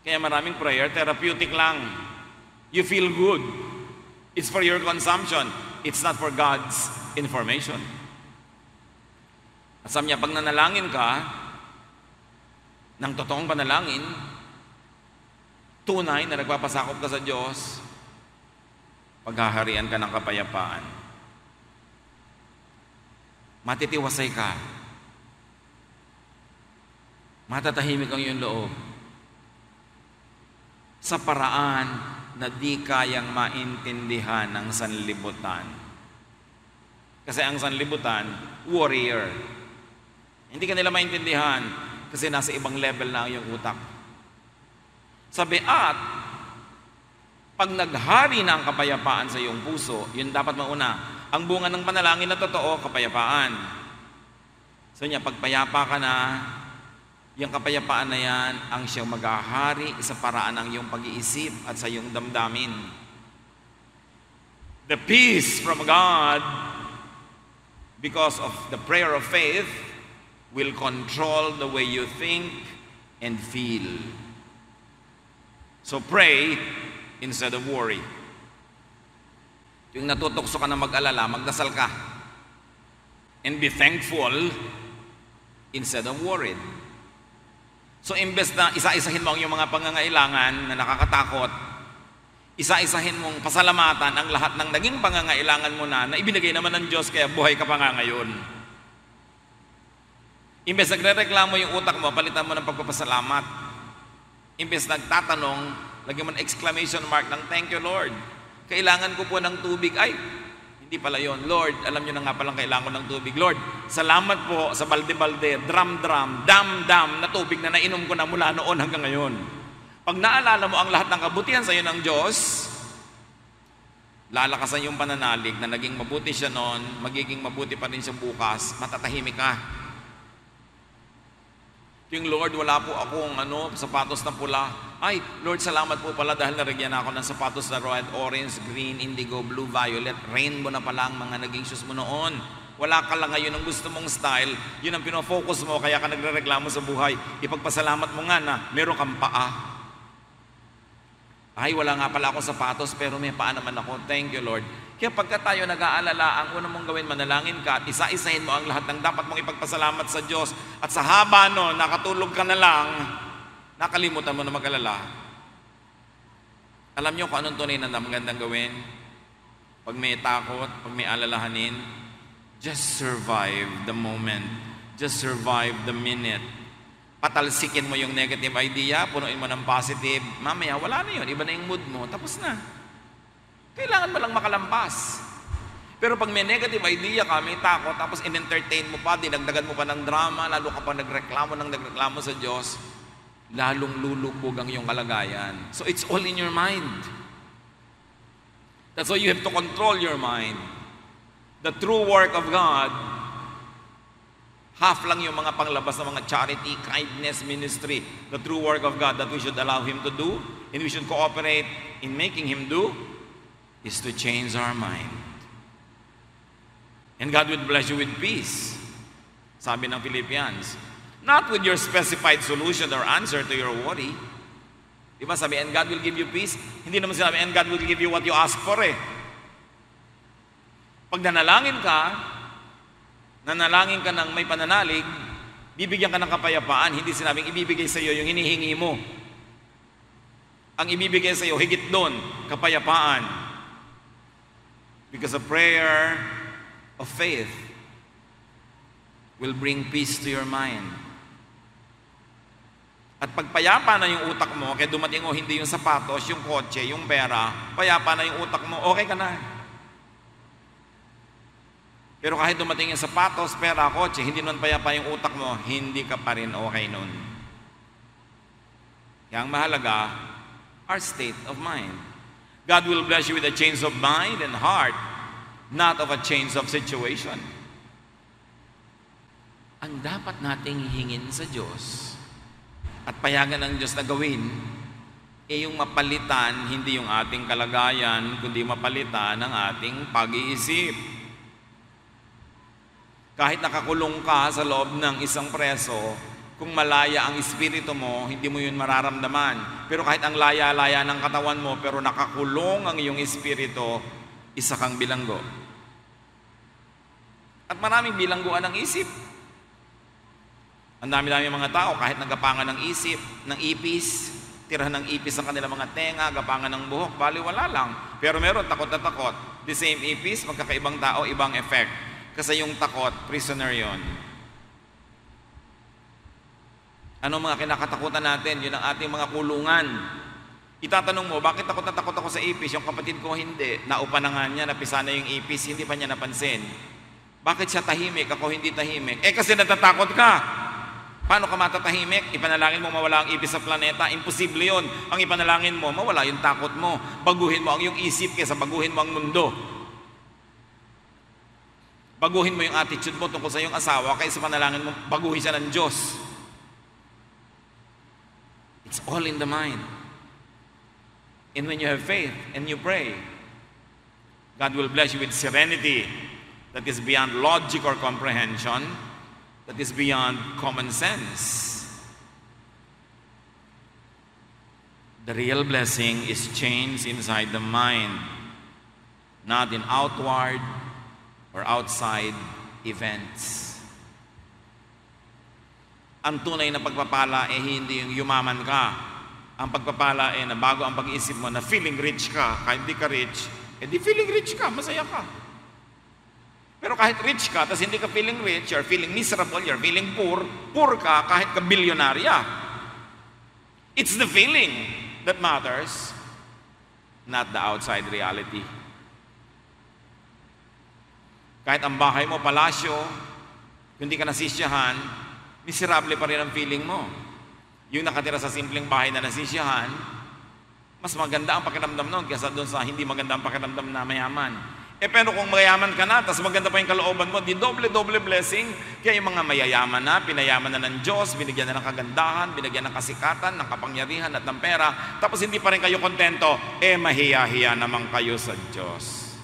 Kaya maraming prayer, therapeutic lang. You feel good. It's for your consumption. It's not for God's information. At sabi niya, pag nanalangin ka, ng totoong panalangin, tunay na nagpapasakop ka sa Diyos, paghaharian ka ng kapayapaan. Matitiwasay ka. Matatahimik ang iyong loob. Sa paraan na di kayang maintindihan ng sanlibutan. Kasi ang sanlibutan, warrior. Hindi ka nila maintindihan kasi nasa ibang level na ang iyong utak. Sabi, at pag naghari na ang kapayapaan sa iyong puso, yun dapat mauna. Ang bunga ng panalangin na totoo, kapayapaan. So niya, pagpayapa ka na, yung kapayapaan na yan, ang siyang maghahari sa paraan ng iyong pag-iisip at sa iyong damdamin. The peace from God, because of the prayer of faith, will control the way you think and feel. So pray instead of worry. Yung natutokso ka na mag-alala, magdasal ka. And be thankful instead of worried. So imbes na isa-isahin mo ang iyong mga pangangailangan na nakakatakot, isa-isahin mong pasalamatan ang lahat ng naging pangangailangan mo na ibinigay naman ng Diyos, kaya buhay ka pa nga ngayon. Imbes nagre-reklamo yung utak mo, palitan mo ng pagpapasalamat. Imbes nagtatanong, lagyan mo ng exclamation mark ng thank you Lord. Kailangan ko po ng tubig. Ay, hindi pala yon. Lord, alam nyo na nga palang kailangan ko ng tubig. Lord, salamat po sa balde-balde, drum-drum, dam-dam na tubig na nainom ko na mula noon hanggang ngayon. Pag naalala mo ang lahat ng kabutihan sa iyo ng Diyos, lalakasan yung pananalig na naging mabuti siya noon, magiging mabuti pa rin siya bukas, matatahimik ka. Yung Lord, wala po akong sapatos na pula. Ay, Lord, salamat po pala dahil narigyan ako ng sapatos na red, orange, green, indigo, blue, violet, rainbow na pala ang mga naging shoes mo noon. Wala ka lang ngayon ang gusto mong style, yun ang pinofocus mo, kaya ka nagre-reklamo sa buhay. Ipagpasalamat mo nga na meron kang paa. Ay, wala nga pala ako sapatos, pero may paa naman ako. Thank you, Lord. Kaya pagka tayo nag-aalala, ang una mong gawin, manalangin ka at isa-isahin mo ang lahat ng dapat mong ipagpasalamat sa Diyos. At sa haba nakatulog ka na lang, nakalimutan mo na mag-alala. Alam niyo kung anong tunay na magandang gawin? Pag may takot, pag may alalahanin, just survive the moment. Just survive the minute. Patalsikin mo yung negative idea, punuin mo ng positive. Mamaya, wala na yun. Iba na yung mood mo. Tapos na. Kailangan mo lang makalampas. Pero pag may negative idea ka, may takot, tapos in-entertain mo pa, dinagdagan mo pa ng drama, lalo ka pa nagreklamo sa Diyos, lalong lulubog ang iyong kalagayan. So it's all in your mind. That's why you have to control your mind. The true work of God, half lang yung mga panglabas ng mga charity, kindness, ministry. The true work of God that we should allow Him to do and we should cooperate in making Him do is to change our mind. And God will bless you with peace. Sabi ng Philippians, not with your specified solution or answer to your worry. Diba sabi, and God will give you peace? Hindi naman sinabi, and God will give you what you ask for eh. Pag nanalangin ka ng may pananalig, bibigyan ka ng kapayapaan. Hindi sinabing ibibigay sa iyo yung hinihingi mo. Ang ibibigay sa iyo, higit doon, kapayapaan. Because a prayer of faith will bring peace to your mind. At pagpayapa na yung utak mo, kaya dumating o hindi yung sapatos, yung kotse, yung pera, payapa na yung utak mo, okay ka na. Pero kahit dumating yung sapatos, pera, kotse, hindi nun payapa yung utak mo, hindi ka pa rin okay nun. Kaya ang mahalaga, our state of mind. God will bless you with a change of mind and heart, not of a change of situation. Ang dapat nating hingin sa Diyos at payagan ng Diyos na gawin, yung mapalitan, hindi yung ating kalagayan, kundi mapalitan ang ating pag-iisip. Kahit nakakulong ka sa loob ng isang preso, kung malaya ang espiritu mo, hindi mo yun mararamdaman. Pero kahit ang laya-laya ng katawan mo, pero nakakulong ang iyong espiritu, isa kang bilanggo. At maraming bilangguan ng isip. Ang dami-dami mga tao, kahit nagapangan ng isip, ng ipis, tirahan ng ipis ang kanilang mga tenga, gapangan ng buhok, baliwala lang. Pero meron takot na takot. The same ipis, magkakaibang tao, ibang effect. Kasi yung takot, prisoner yon. Ano mga kinakatakutan natin? Yun ang ating mga kulungan. Itatanong mo, bakit takot na takot ako sa ipis? Yung kapatid ko hindi. Naupa na nga niya, napisa na yung ipis, hindi pa niya napansin. Bakit siya tahimik, ako hindi tahimik? Kasi natatakot ka. Paano ka matatahimik? Ipanalangin mo mawala ang ipis sa planeta? Imposible yun. Ang ipanalangin mo, mawala yung takot mo. Baguhin mo ang iyong isip kaysa baguhin mo ang mundo. Baguhin mo yung attitude mo tungkol sa iyong asawa kaysa panalangin mo, baguhin siya ng Diyos. It's all in the mind. And when you have faith and you pray, God will bless you with serenity that is beyond logic or comprehension, that is beyond common sense. The real blessing is change inside the mind, not in outward or outside events. Ang tunay na pagpapala hindi yung yumaman ka. Ang pagpapala na bago ang pag-iisip mo na feeling rich ka, kahit di ka rich, di feeling rich ka, masaya ka. Pero kahit rich ka, tapos hindi ka feeling rich, you're feeling miserable, you're feeling poor ka kahit ka bilyonarya. It's the feeling that matters, not the outside reality. Kahit ang bahay mo, palasyo, kung hindi ka nasisyahan, miserable pa rin ang feeling mo. Yung nakatira sa simpleng bahay na nasisyahan, mas maganda ang pakiramdam nun kaysa doon sa hindi maganda ang pakiramdam na mayaman. Pero kung mayaman ka na, tapos maganda pa yung kalooban mo, di doble-doble blessing. Kaya yung mga mayayaman na, pinayaman na ng Diyos, binigyan na ng kagandahan, binigyan ng kasikatan, ng kapangyarihan at ng pera, tapos hindi pa rin kayo kontento, mahiya-hiya naman kayo sa Diyos.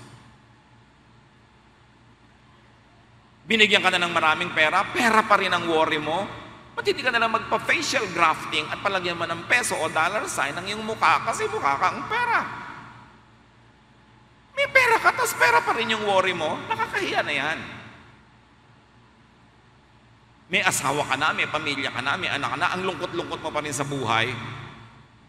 Binigyan ka na ng maraming pera, pera pa rin ang worry mo, ba't hindi ka na lang magpa-facial grafting at palagyan mo ng peso o dollar sign ang iyong mukha kasi mukha ka ang pera. May pera ka, tapos pera pa rin yung worry mo, nakakahiya na yan. May asawa ka na, may pamilya ka na, may anak ka na, ang lungkot-lungkot mo pa rin sa buhay.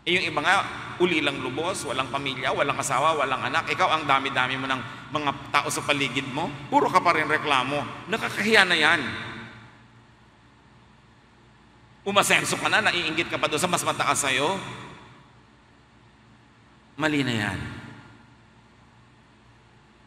Yung iba nga, ulilang lubos, walang pamilya, walang asawa, walang anak. Ikaw, ang dami-dami mo ng mga tao sa paligid mo, puro ka pa rin reklamo. Nakakahiya na yan. Umasenso ka na, naiinggit ka pa doon sa mas mataas sa'yo. Mali na yan.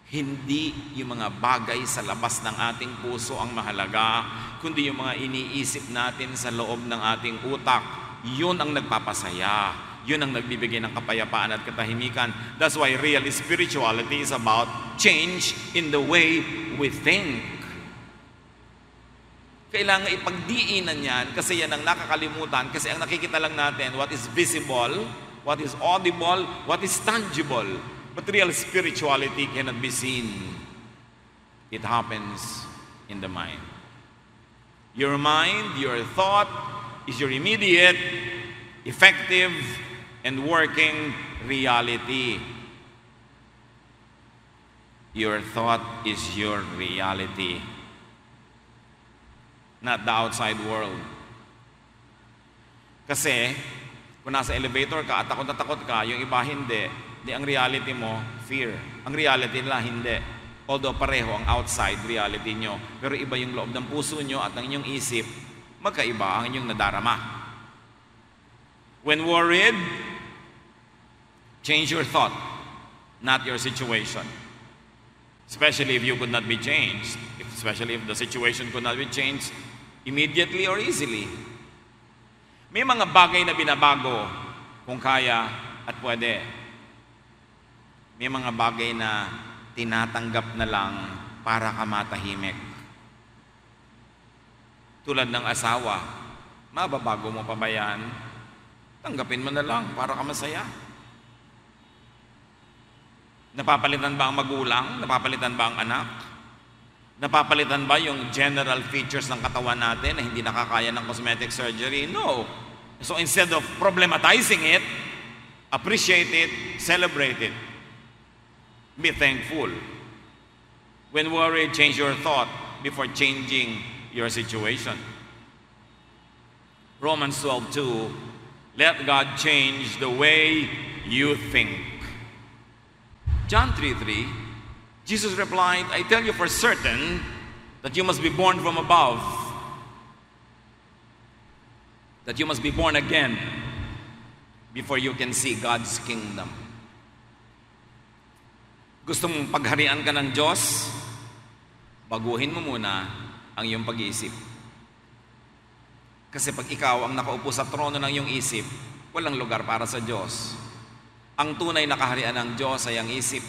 Hindi yung mga bagay sa labas ng ating puso ang mahalaga, kundi yung mga iniisip natin sa loob ng ating utak. Yun ang nagpapasaya. yun ang nagbibigay ng kapayapaan at katahimikan. That's why real spirituality is about change in the way we think. Kailangan ipagdiinan yan kasi yan ang nakakalimutan. Kasi ang nakikita lang natin, what is visible, what is audible, what is tangible. But real spirituality cannot be seen. It happens in the mind. Your mind, your thought, is your immediate, effective, and working reality. Your thought is your reality, not the outside world. Kasi, kung nasa elevator ka at takot na takot ka, yung iba hindi, ang reality mo, fear. Ang reality nila, hindi. Although pareho ang outside reality nyo, pero iba yung loob ng puso nyo at ang inyong isip, magkaiba ang inyong nadarama. When worried, change your thought, not your situation. Especially if you could not be changed. Especially if the situation could not be changed immediately or easily. May mga bagay na binabago kung kaya at pwede. May mga bagay na tinatanggap na lang para ka matahimik. Tulad ng asawa, mababago mo pa ba yan? Tanggapin mo na lang para ka masaya. Napapalitan ba ang magulang? Napapalitan ba ang anak? Napapalitan ba yung general features ng katawan natin na hindi nakakaya ng cosmetic surgery? No. So instead of problematizing it, appreciate it, celebrate it. Be thankful. When worried, change your thought before changing your situation. Romans 12:2, let God change the way you think. John 3:3, Jesus replied, I tell you for certain that you must be born from above, that you must be born again before you can see God's kingdom. Gusto mong pagharian ka ng Diyos? Baguhin mo muna ang iyong pag-iisip. Kasi pag ikaw ang nakaupo sa trono ng iyong isip, walang lugar para sa Diyos. Ang tunay na kaharian ng Diyos ay ang isip,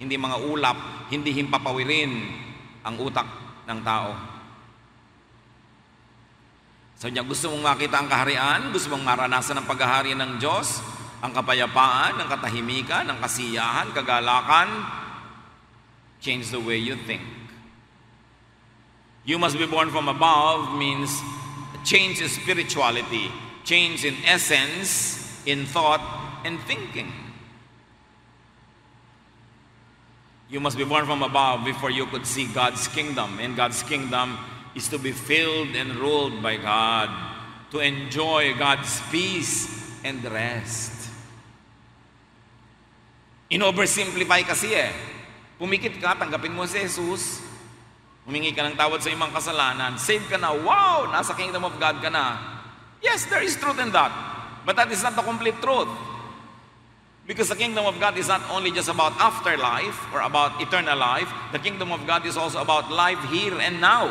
hindi mga ulap, hindi himpapawirin ang utak ng tao. So niya, gusto mong makita ang kaharian, gusto mong maranasan ang paghahari ng Diyos, ang kapayapaan, ang katahimikan, ang kasiyahan, kagalakan, change the way you think. You must be born from above means change in spirituality, change in essence, in thought, and thinking. You must be born from above before you could see God's kingdom. And God's kingdom is to be filled and ruled by God, to enjoy God's peace and rest. In-oversimplify kasi Pumikit ka, tanggapin mo si Jesus, humingi ka ng tawad sa imang kasalanan, save ka na, wow, nasa kingdom of God ka na. Yes, there is truth in that. But that is not the complete truth. Because the kingdom of God is not only just about afterlife or about eternal life. The kingdom of God is also about life here and now.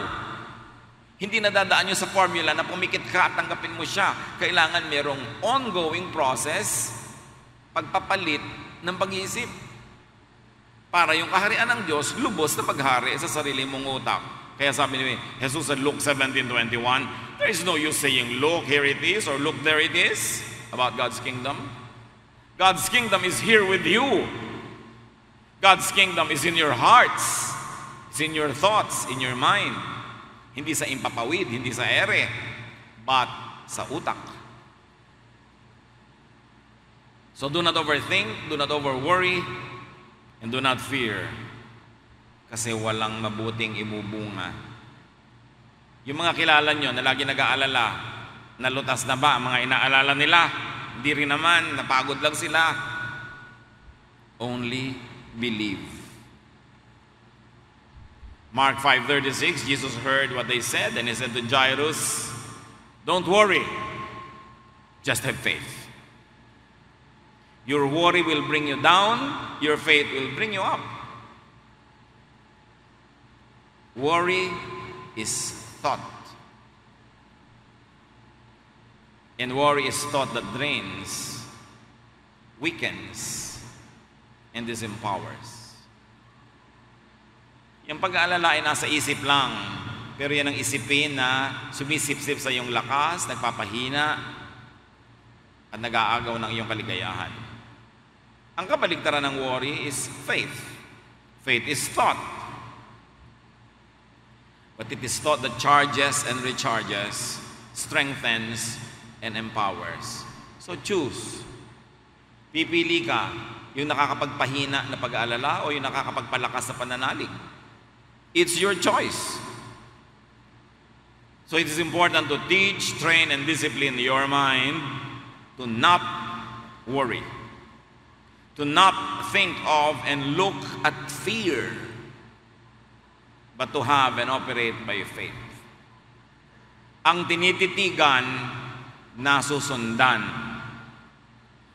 Hindi nadadaan nyo sa formula na pumikit ka at tanggapin mo siya. Kailangan merong ongoing process, pagpapalit ng pag-iisip. Para yung kaharian ng Diyos, lubos na paghari sa sarili mong utak. Kaya sabi ni Jesus sa Luke 17:21, there is no use saying, look, here it is, or look, there it is, about God's kingdom. God's kingdom is here with you. God's kingdom is in your hearts. It's in your thoughts, in your mind. Hindi sa impapawid, hindi sa ere, but sa utak. So do not overthink, do not overworry, and do not fear. Kasi walang mabuting ibubunga. Yung mga kilala nyo na lagi nag-aalala, nalutas na ba ang mga inaalala nila? Hindi rin naman, napagod lang sila. Only believe. Mark 5:36, Jesus heard what they said, and he said to Jairus, don't worry, just have faith. Your worry will bring you down, your faith will bring you up. Worry is thought. And worry is thought that drains. weakens and disempowers. Yung pag-aalala ay nasa isip lang, pero yan ang isipin na sumisip-sip sa iyong lakas, nagpapahina, at nag-aagaw ng iyong kaligayahan. Ang kabaligtaran ng worry is faith. Faith is thought. But it is thought that charges and recharges, strengthens and empowers. So choose. Pipili ka, yung nakakapagpahina na pag-aalala o yung nakakapagpalakas na pananalig. It's your choice. So it is important to teach, train, and discipline your mind to not worry, to not think of and look at fear, but to have and operate by faith. Ang tinititigan, nasusundan.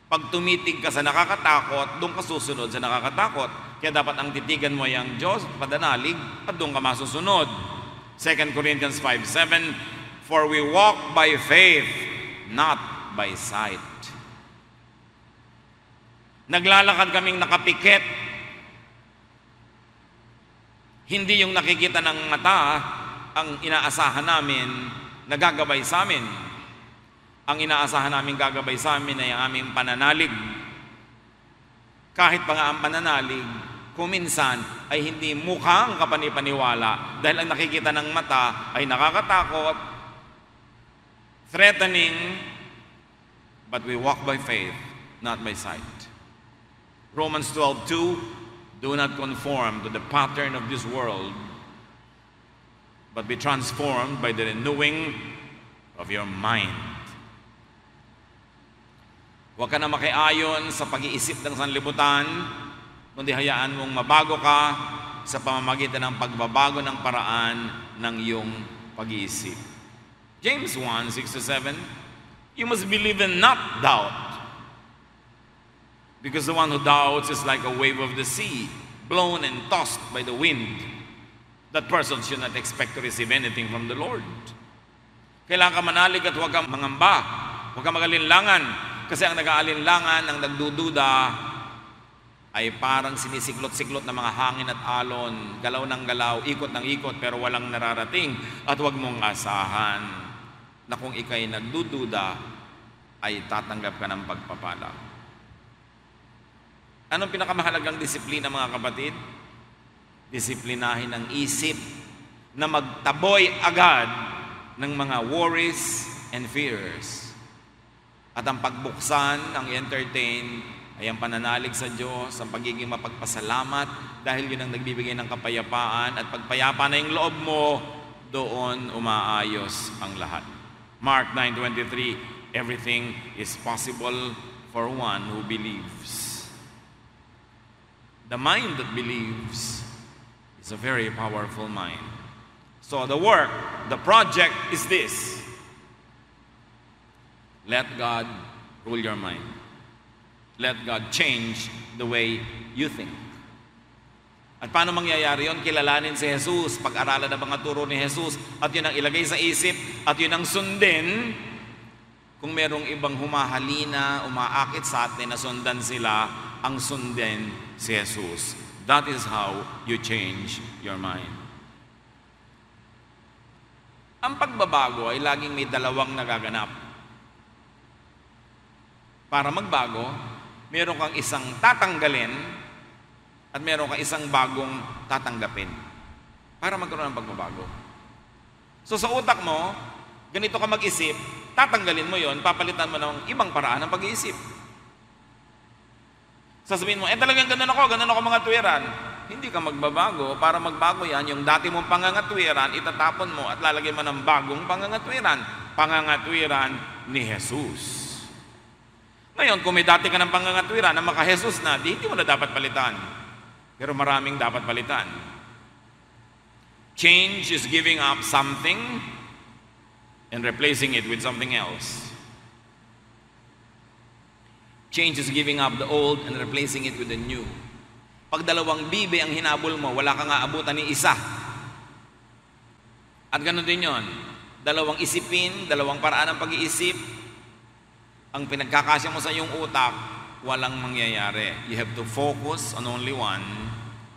Pag tumitig ka sa nakakatakot, doon ka susunod sa nakakatakot. Kaya dapat ang titigan mo ay ang Diyos, padanalig, at doon ka masusunod. 2 Corinthians 5:7, for we walk by faith, not by sight. Naglalakad kaming nakapikit. Hindi yung nakikita ng mata ang inaasahan namin na gagabay sa amin. Ang inaasahan namin gagabay sa amin ay ang aming pananalig. Kahit pa nga ang pananalig, kuminsan ay hindi mukhang kapanipaniwala dahil ang nakikita ng mata ay nakakatakot, threatening, but we walk by faith, not by sight. Romans 12:2, do not conform to the pattern of this world, but be transformed by the renewing of your mind. Huwag ka na makiayon sa pag-iisip ng sanlibutan, kundi hayaan mong mabago ka sa pamamagitan ng pagbabago ng paraan ng iyong pag-iisip. James 1:6-7, you must believe and not doubt. Because the one who doubts is like a wave of the sea, blown and tossed by the wind. That person should not expect to receive anything from the Lord. Kailangan ka manalig at huwag kang mangamba, huwag kang magalinlangan. Kasi ang nag-aalinlangan, ang nagdududa, ay parang sinisiklot-siklot ng mga hangin at alon, galaw ng galaw, ikot ng ikot, pero walang nararating. At huwag mong asahan na kung ikay nagdududa, ay tatanggap ka ng pagpapala. Anong pinakamahalagang disiplina, mga kapatid? Disiplinahin ang isip na magtaboy agad ng mga worries and fears. At ang pagbuksan, ang entertain, ay ang pananalig sa Diyos, ang pagiging mapagpasalamat, dahil yun ang nagbibigay ng kapayapaan, at pagpayapa na yung loob mo, doon umaayos ang lahat. Mark 9:23, everything is possible for one who believes. The mind that believes is a very powerful mind. So the work, the project is this. Let God rule your mind. Let God change the way you think. At paano mangyayari yon? Kilalanin si Jesus, pag-aralan ang mga turo ni Jesus, at yun ang ilagay sa isip, at yun ang sundin. Kung merong ibang humahalina, umaakit sa atin na sundan sila, ang sundin si Jesus. That is how you change your mind. Ang pagbabago ay laging may dalawang nagaganap. Para magbago, meron kang isang tatanggalin at meron kang isang bagong tatanggapin para magkaroon ng pagbabago. So sa utak mo, ganito ka mag-isip, tatanggalin mo yon, papalitan mo ng ibang paraan ng pag-iisip. Sasabihin mo, talagang ganun ako mga tuwiran. Hindi ka magbabago. Para magbago yan, yung dati mong pangangatwiran, itatapon mo at lalagyan mo ng bagong pangangatwiran. Pangangatwiran ni Jesus. Ngayon, kung may dati ka ng pangangatwiran na maka-Jesus na, hindi mo na dapat palitan. Pero maraming dapat palitan. Change is giving up something and replacing it with something else. Change is giving up the old and replacing it with the new. Pag dalawang bibe ang hinabol mo, wala kang aabutan ni isa. At ganoon din yon. Dalawang isipin, dalawang paraan ng pag-iisip, ang pinagkakasya mo sa iyong utak, walang mangyayari. You have to focus on only one,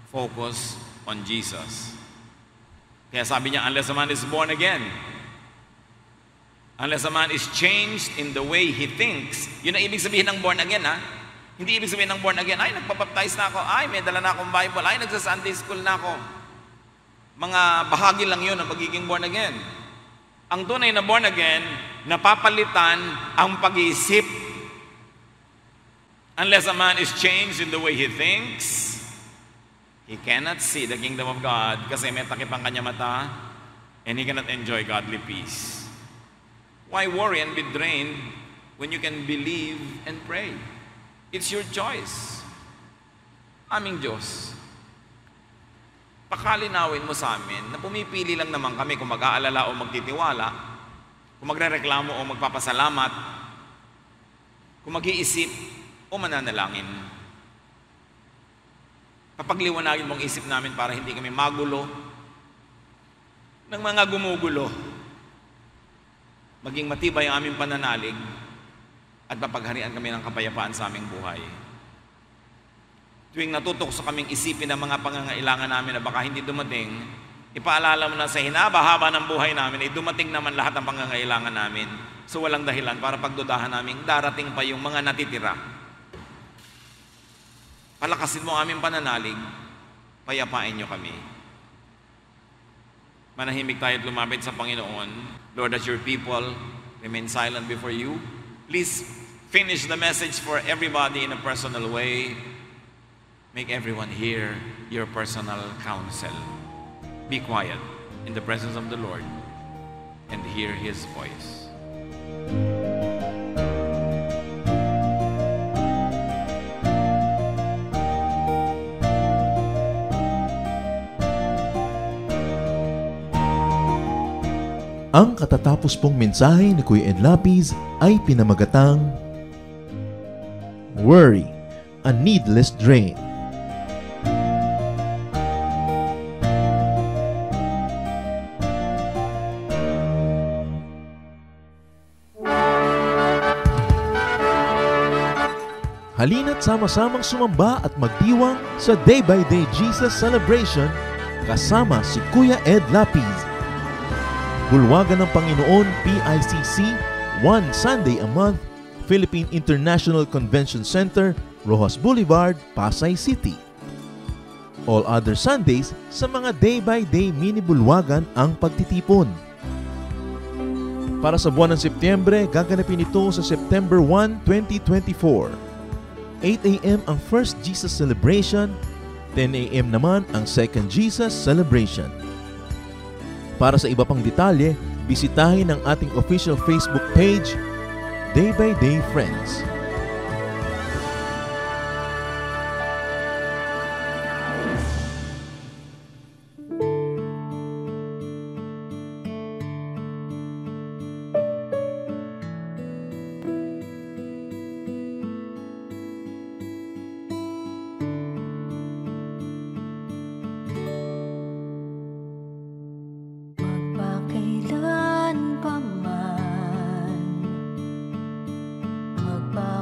focus on Jesus. Kaya sabi niya, unless a man is born again, unless a man is changed in the way he thinks, yun ang ibig sabihin ng born again, ha? Hindi ibig sabihin ng born again, ay, nagpabaptize na ako, ay, may dala na akong Bible, ay, nagsa-Sunday school na ako. Mga bahagi lang yun ng pagiging born again. Ang tunay na born again, napapalitan ang pag-iisip. Unless a man is changed in the way he thinks, he cannot see the kingdom of God kasi may takip ang kanya mata and he cannot enjoy godly peace. Why worry and be drained when you can believe and pray? It's your choice. Aming Diyos, pakalinawin mo sa amin na pumipili lang naman kami kung mag-aalala o magtitiwala, kung magre-reklamo o magpapasalamat, kung mag-iisip o mananalangin. Papagliwanagin mong isip namin para hindi kami magulo ng mga gumugulo. Maging matibay ang aming pananalig at mapagharian kami ng kapayapaan sa aming buhay. Tuwing natutokso kaming isipin ang mga pangangailangan namin na baka hindi dumating, ipaalala mo na sa hinaba-haba ng buhay namin, ay dumating naman lahat ng pangangailangan namin. So walang dahilan para pagdudahan namin, darating pa yung mga natitira. Palakasin mo ang aming pananalig, payapain niyo kami. Manahimik tayo at lumapit sa Panginoon. Lord, as your people remain silent before you, please finish the message for everybody in a personal way. Make everyone hear your personal counsel. Be quiet in the presence of the Lord and hear His voice. Ang katatapos pong mensahe ni Kuya Ed Lapiz ay pinamagatang Worry, a Needless Drain. Halina't sama-samang sumamba at magdiwang sa Day by Day Jesus Celebration kasama si Kuya Ed Lapiz. Bulwagan ng Panginoon PICC, one Sunday a month, Philippine International Convention Center, Rojas Boulevard, Pasay City. All other Sundays sa mga day-by-day mini bulwagan ang pagtitipon. Para sa buwan ng Setyembre, gaganapin ito sa September 1, 2024. 8 a.m. ang First Jesus Celebration, 10 a.m. naman ang Second Jesus Celebration. Para sa iba pang detalye, bisitahin ang ating official Facebook page, Day by Day Friends. Magpakailan pa man, magpakailan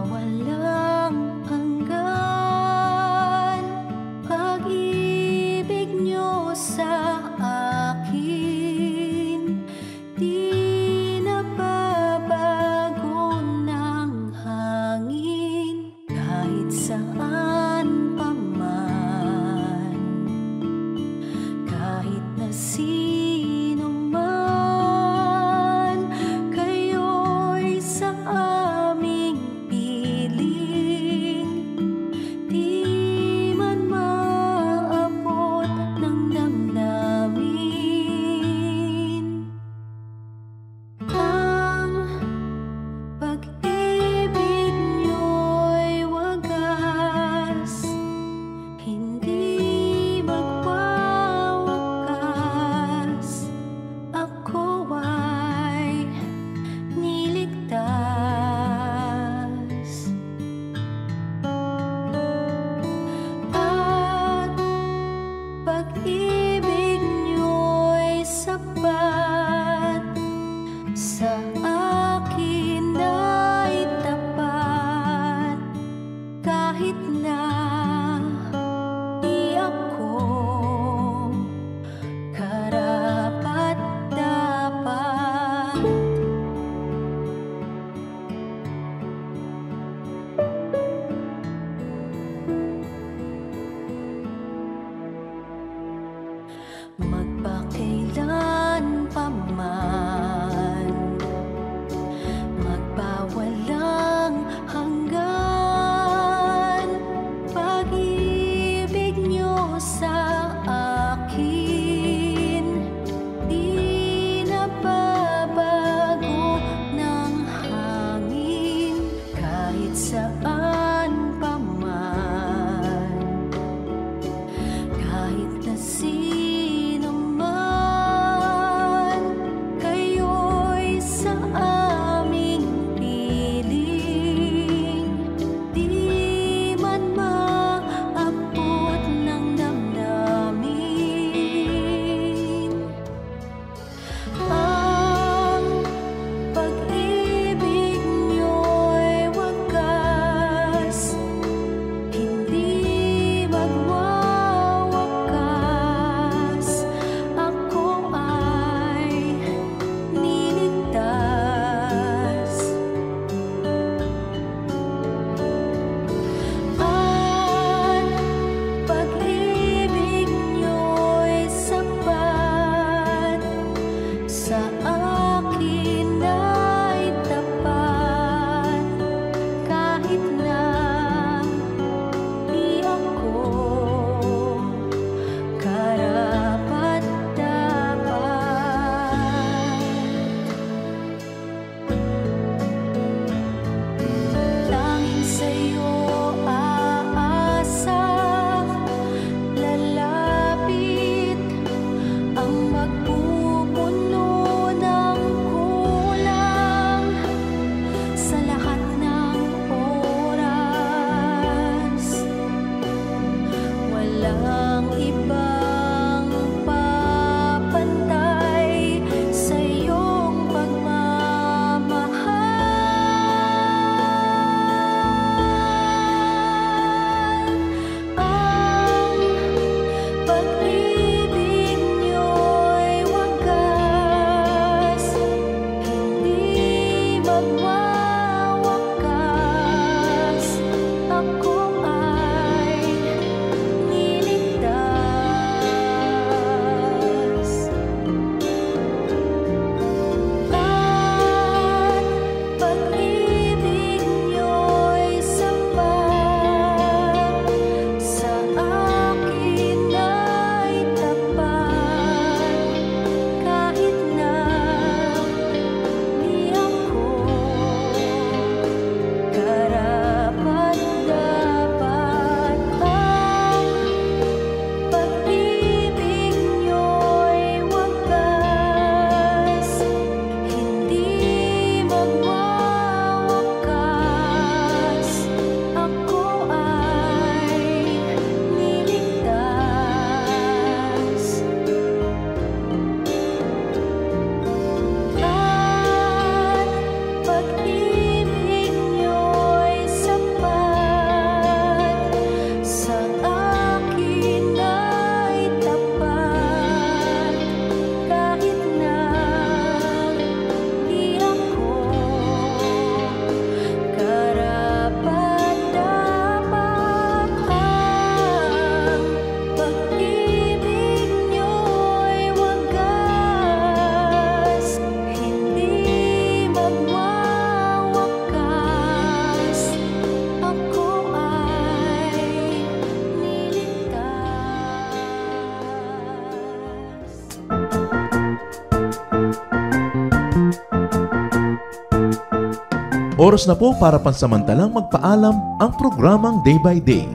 Oras na po para pansamantalang magpaalam ang programang Day by Day.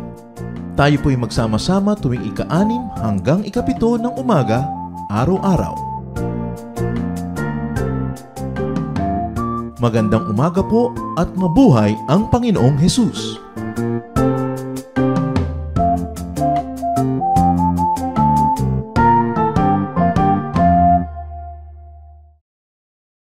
Tayo po'y magsama-sama tuwing ika-6 hanggang ika-7 ng umaga, araw-araw. Magandang umaga po at mabuhay ang Panginoong Hesus!